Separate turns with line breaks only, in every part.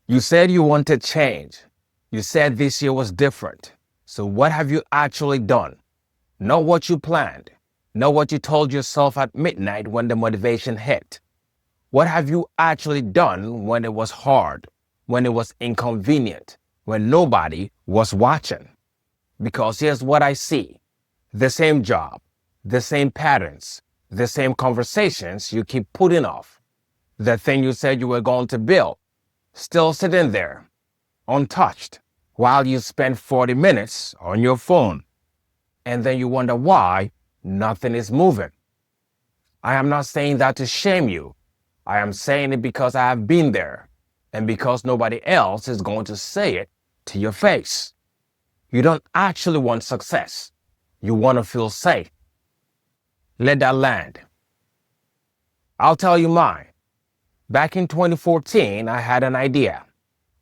You said you wanted change. You said this year was different. So what have you actually done? Not what you planned. Not what you told yourself at midnight when the motivation hit. What have you actually done when it was hard, when it was inconvenient, when nobody was watching? Because here's what I see. The same job, the same patterns, the same conversations you keep putting off. The thing you said you were going to build, still sitting there, untouched, while you spend 40 minutes on your phone. And then you wonder why nothing is moving. I am not saying that to shame you. I am saying it because I have been there and because nobody else is going to say it to your face. You don't actually want success. You want to feel safe. Let that land. I'll tell you mine. Back in 2014, I had an idea.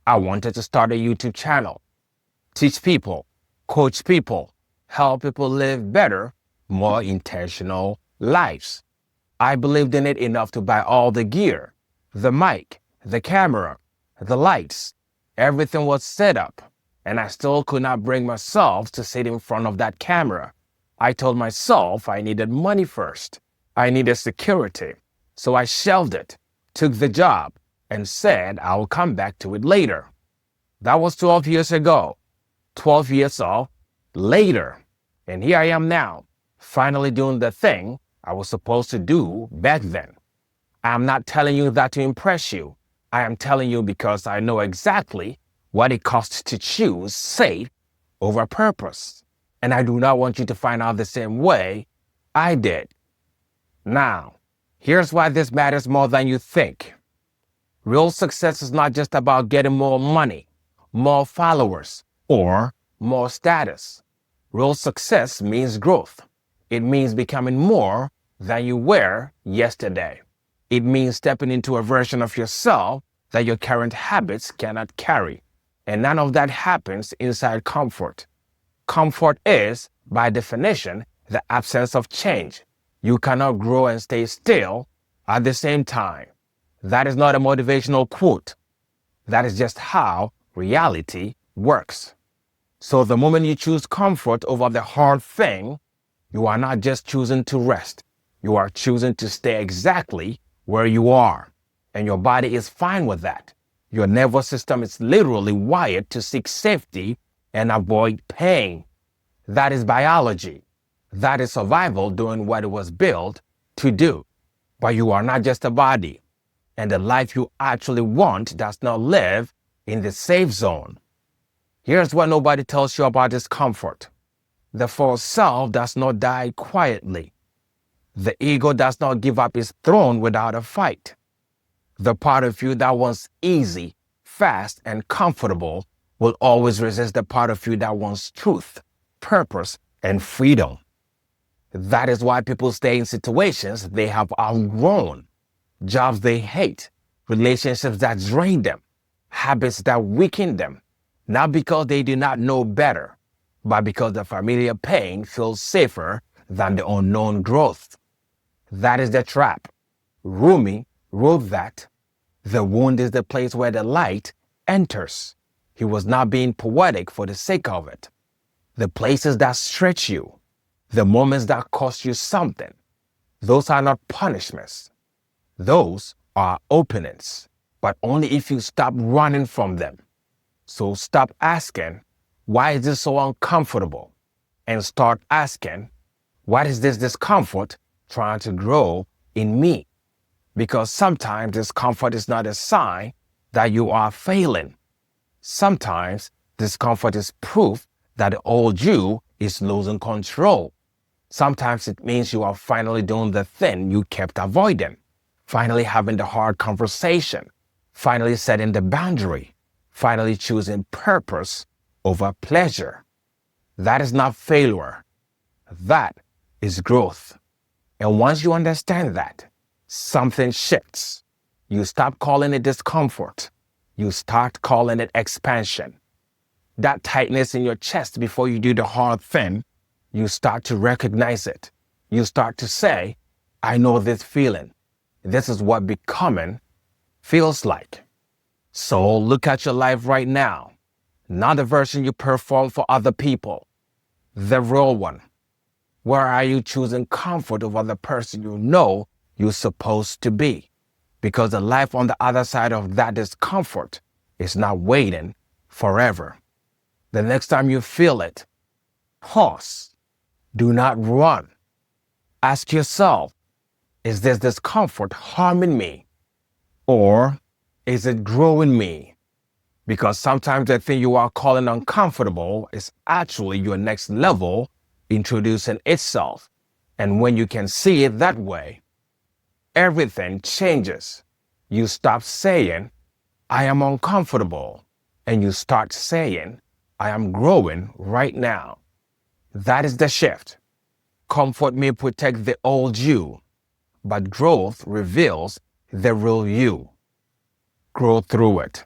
I wanted to start a YouTube channel, teach people, coach people, help people live better, more intentional lives. I believed in it enough to buy all the gear, the mic, the camera, the lights. Everything was set up, and I still could not bring myself to sit in front of that camera. I told myself I needed money first. I needed security. So I shelved it, took the job, and said I will come back to it later. That was 12 years ago. 12 years of later. And here I am now, finally doing the thing I was supposed to do back then. I'm not telling you that to impress you. I am telling you because I know exactly what it costs to choose safe over purpose. And I do not want you to find out the same way I did. Now, here's why this matters more than you think. Real success is not just about getting more money, more followers, or more status. Real success means growth. It means becoming more than you were yesterday. It means stepping into a version of yourself that your current habits cannot carry. And none of that happens inside comfort. Comfort is, by definition, the absence of change. You cannot grow and stay still at the same time. That is not a motivational quote. That is just how reality works. So the moment you choose comfort over the hard thing, you are not just choosing to rest. You are choosing to stay exactly where you are. And your body is fine with that. Your nervous system is literally wired to seek safety and avoid pain. That is biology. That is survival doing what it was built to do. But you are not just a body. And the life you actually want does not live in the safe zone. Here's what nobody tells you about discomfort. The false self does not die quietly. The ego does not give up its throne without a fight. The part of you that wants easy, fast, and comfortable will always resist the part of you that wants truth, purpose, and freedom. That is why people stay in situations they have outgrown, jobs they hate, relationships that drain them, habits that weaken them, not because they do not know better, but because the familiar pain feels safer than the unknown growth. That is the trap. Rumi wrote that the wound is the place where the light enters. He was not being poetic for the sake of it. The places that stretch you, the moments that cost you something, those are not punishments. Those are openings, but only if you stop running from them. So stop asking, why is this so uncomfortable? And start asking, what is this discomfort trying to grow in me? Because sometimes discomfort is not a sign that you are failing. Sometimes discomfort is proof that the old you is losing control. Sometimes it means you are finally doing the thing you kept avoiding, finally having the hard conversation, finally setting the boundary, finally choosing purpose over pleasure. That is not failure. That is growth. And once you understand that, something shifts. You stop calling it discomfort. You start calling it expansion. That tightness in your chest before you do the hard thing, you start to recognize it. You start to say, I know this feeling. This is what becoming feels like. So look at your life right now, not the version you perform for other people, the real one. Where are you choosing comfort over the person you know you're supposed to be? Because the life on the other side of that discomfort is not waiting forever. The next time you feel it, pause. Do not run. Ask yourself, is this discomfort harming me? Or is it growing me? Because sometimes the thing you are calling uncomfortable is actually your next level introducing itself. And when you can see it that way, everything changes. You stop saying, I am uncomfortable, and you start saying, I am growing right now. That is the shift. Comfort may protect the old you, but growth reveals the real you. Grow through it.